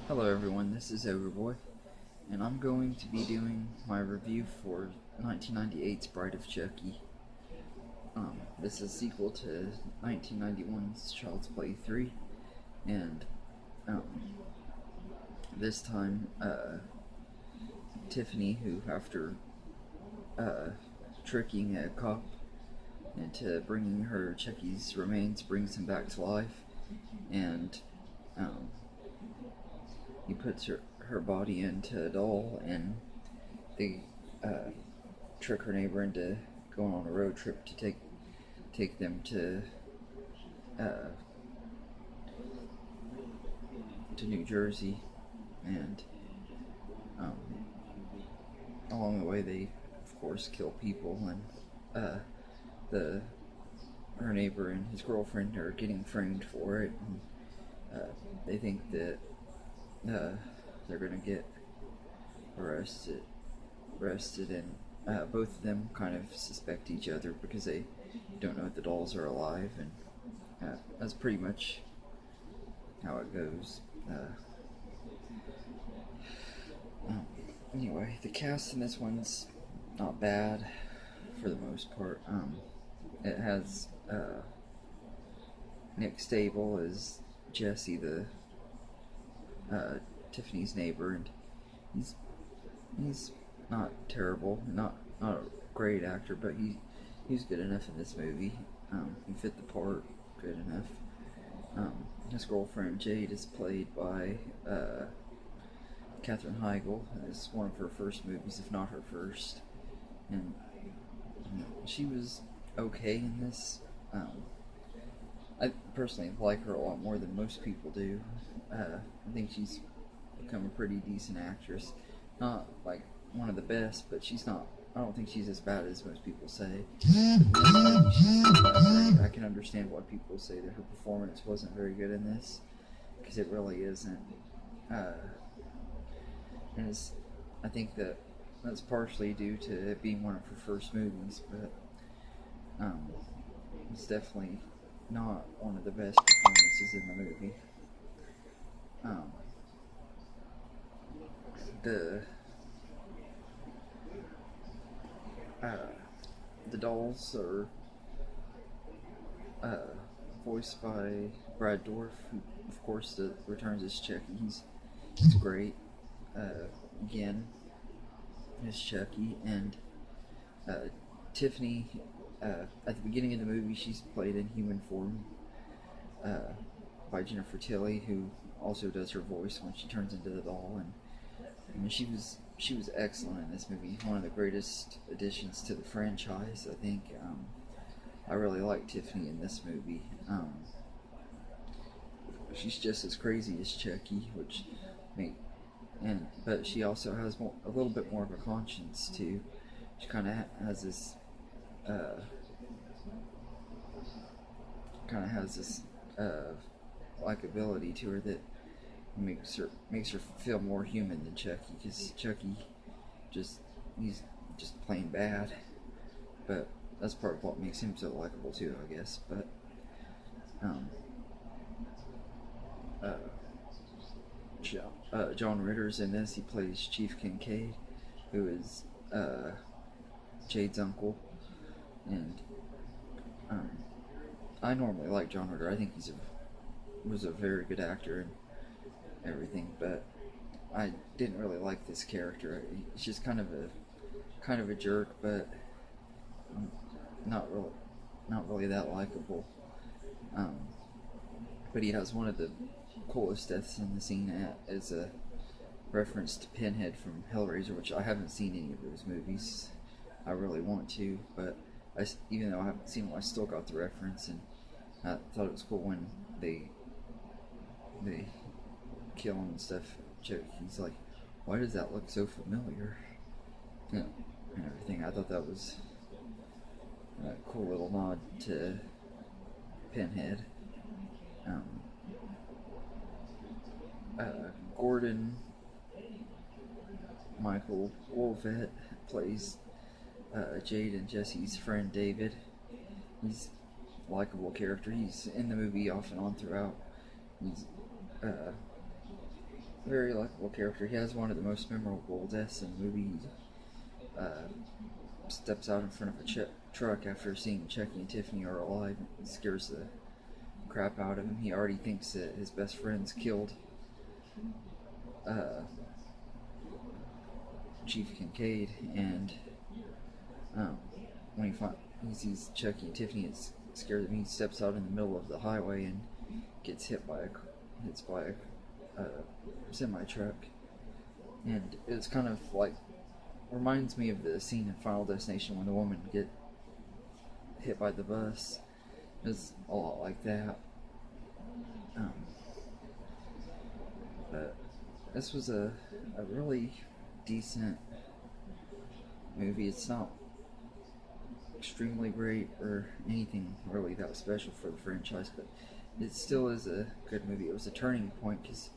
Hello everyone, this is Overboy, and I'm going to be doing my review for 1998's Bride of Chucky. This is a sequel to 1991's Child's Play 3, and um, this time Tiffany, who after tricking a cop into bringing her Chucky's remains, brings him back to life, and um, he puts her body into a doll, and they trick her neighbor into going on a road trip to take them uh, to New Jersey, and um, along the way they of course kill people, and the her neighbor and his girlfriend are getting framed for it, and they think that they're gonna get arrested, and both of them kind of suspect each other because they don't know if the dolls are alive, and that's pretty much how it goes. Anyway, the cast in this one's not bad for the most part. It has Nick Stable as Jesse, the Tiffany's neighbor, and he's not terrible, not a great actor, but he's good enough in this movie. He fit the part good enough. His girlfriend Jade is played by Katherine Heigl. It's one of her first movies, if not her first, and she was okay in this. I personally like her a lot more than most people do. I think she's become a pretty decent actress. Not like one of the best, but she's not. I don't think she's as bad as most people say. I can understand why people say that her performance wasn't very good in this, because it really isn't. And I think that's partially due to it being one of her first movies, but it's definitely not one of the best performances in the movie. The the dolls are voiced by Brad Dourif, who of course returns as Chucky. He's great. Again, as Chucky, and Tiffany. At the beginning of the movie, she's played in human form by Jennifer Tilly, who also does her voice when she turns into the doll, and she was excellent in this movie. One of the greatest additions to the franchise, I think. I really like Tiffany in this movie. She's just as crazy as Chucky, but she also has a little bit more of a conscience too. She kind of has this likability to her that makes her feel more human than Chucky, because Chucky he's just plain bad, but that's part of what makes him so likable too, I guess. But John Ritter's in this. He plays Chief Kincaid, who is Jade's uncle, and I normally like John Ritter. I think was a very good actor and everything, but I didn't really like this character. He's just kind of a jerk, but not really that likable. But he has one of the coolest deaths in the scene as a reference to Pinhead from Hellraiser, which I haven't seen any of those movies. I really want to, but even though I haven't seen them, I still got the reference, and I thought it was cool when they kill him and stuff. He's like, "Why does that look so familiar?" And everything. I thought that was a cool little nod to Pinhead. Gordon Michael Wolfett plays Jade and Jesse's friend David. He's a likable character. He's in the movie off and on throughout. He's very likable character. He has one of the most memorable deaths in the movie. He steps out in front of a truck after seeing Chucky and Tiffany are alive. It scares the crap out of him. He already thinks that his best friend's killed Chief Kincaid, and when he sees Chucky and Tiffany, it scares him. He steps out in the middle of the highway and gets hit by a semi truck, and it's kind of like reminds me of the scene in Final Destination when the woman get hit by the bus. It's a lot like that. But this was a really decent movie. It's not extremely great or anything really that special for the franchise, but it still is a good movie. It was a turning point because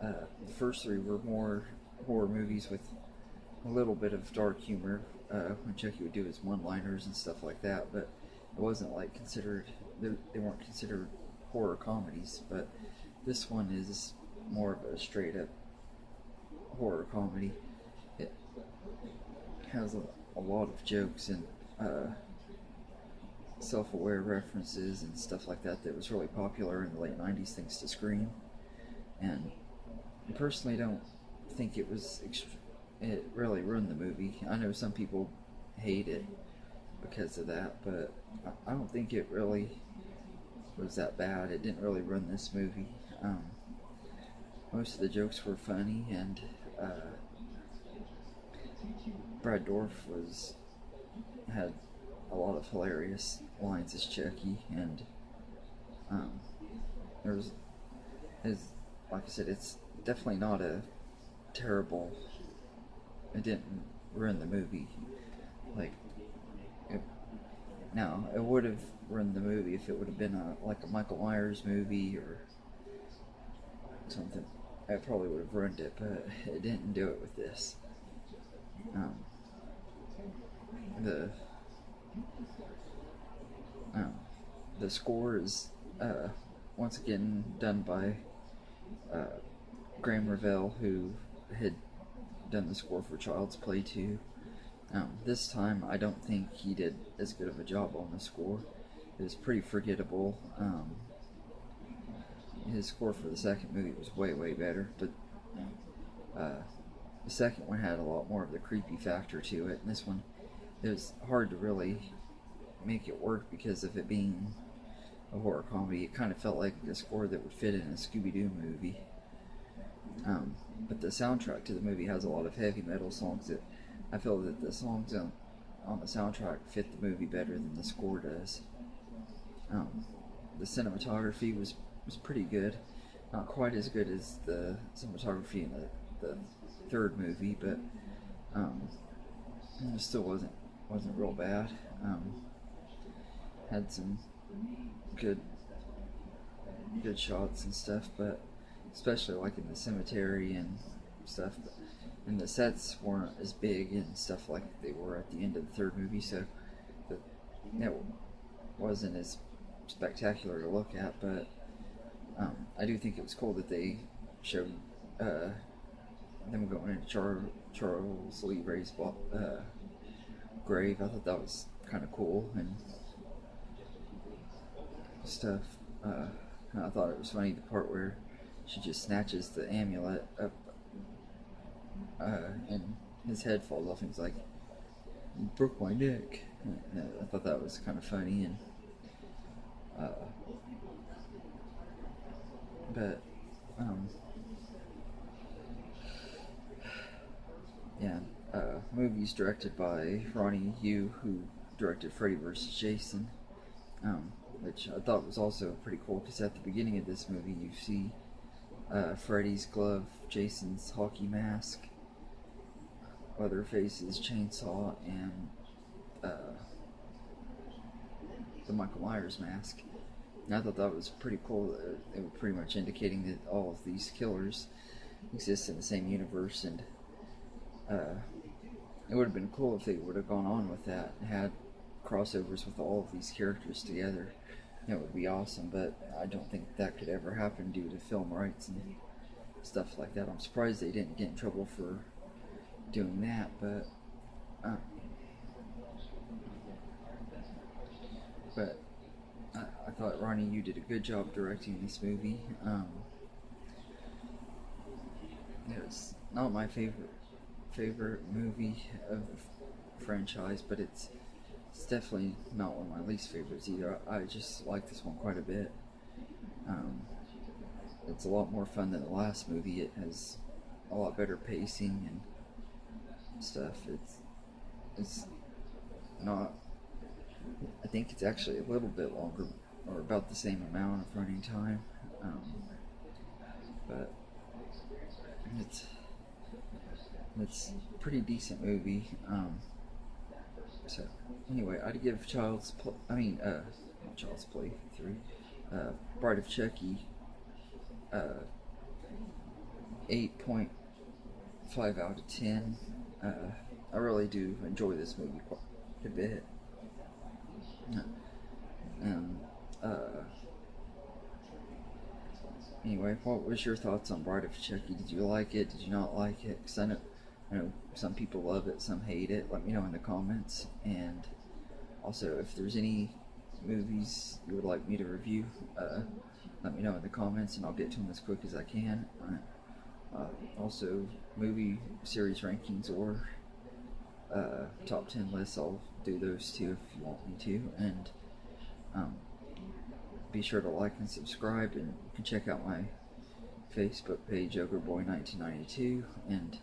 the first three were more horror movies with a little bit of dark humor when Chucky would do his one-liners and stuff like that, but it wasn't like they weren't considered horror comedies. But this one is more of a straight-up horror comedy. It has a lot of jokes and self-aware references and stuff like that was really popular in the late 90s thanks to Scream. And I personally don't think it really ruined the movie. I know some people hate it because of that, but I don't think it really was that bad. It didn't really ruin this movie. Most of the jokes were funny, and Brad Dourif had a lot of hilarious lines as Chucky, and like I said, it's definitely not a terrible. It didn't ruin the movie. Now it would have ruined the movie if it would have been like a Michael Myers movie or something. I probably would have ruined it, but it didn't do it with this. The score is once again done by Graham Revell, who had done the score for Child's Play 2. This time I don't think he did as good of a job on the score. It was pretty forgettable. His score for the second movie was way better, but the second one had a lot more of the creepy factor to it, and this one, it was hard to really make it work because of it being a horror comedy. It kind of felt like a score that would fit in a Scooby-Doo movie. But the soundtrack to the movie has a lot of heavy metal songs that I feel that the songs on the soundtrack fit the movie better than the score does. The cinematography was pretty good. Not quite as good as the cinematography in the third movie, but it still wasn't real bad. Had some good shots and stuff, but especially like in the cemetery and stuff. And the sets weren't as big and stuff like they were at the end of the third movie, so that wasn't as spectacular to look at. But I do think it was cool that they showed them going into Charles Lee Ray's grave. I thought that was kind of cool and stuff. I thought it was funny the part where she just snatches the amulet up and his head falls off and he's like, "Broke my neck." And I thought that was kind of funny, and but movies directed by Ronnie Yu, who directed Freddy vs. Jason, which I thought was also pretty cool because at the beginning of this movie you see Freddy's glove, Jason's hockey mask, Leatherface's chainsaw, and the Michael Myers mask. And I thought that was pretty cool. They were pretty much indicating that all of these killers exist in the same universe, and it would have been cool if they would have gone on with that and had crossovers with all of these characters together. It would be awesome, but I don't think that could ever happen due to film rights and stuff like that. I'm surprised they didn't get in trouble for doing that, but I thought, Ronnie, you did a good job directing this movie. It's not my favorite movie of the franchise, but it's definitely not one of my least favorites either. I just like this one quite a bit. It's a lot more fun than the last movie. It has a lot better pacing and stuff. It's not. I think it's actually a little bit longer, or about the same amount of running time. But it's a pretty decent movie. So anyway, I'd give Child's Play 3, Bride of Chucky, 8.5 out of 10. I really do enjoy this movie quite a bit. Anyway, what was your thoughts on Bride of Chucky? Did you like it? Did you not like it? Because I know some people love it, some hate it. Let me know in the comments. And also, if there's any movies you would like me to review, let me know in the comments, and I'll get to them as quick as I can. Also, movie series rankings or top 10 lists, I'll do those too if you want me to. And be sure to like and subscribe, and you can check out my Facebook page, OgreBoy1992. And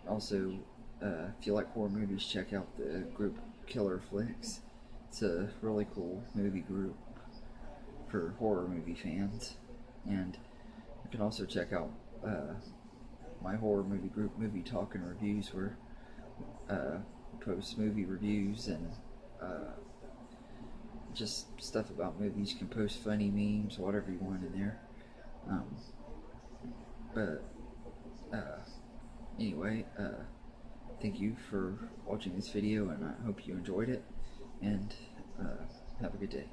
also, if you like horror movies, check out the group Killer Flicks. It's a really cool movie group for horror movie fans. And you can also check out my horror movie group, Movie Talk and Reviews, where we post movie reviews and just stuff about movies. You can post funny memes, whatever you want in there. Anyway, thank you for watching this video, and I hope you enjoyed it, and have a good day.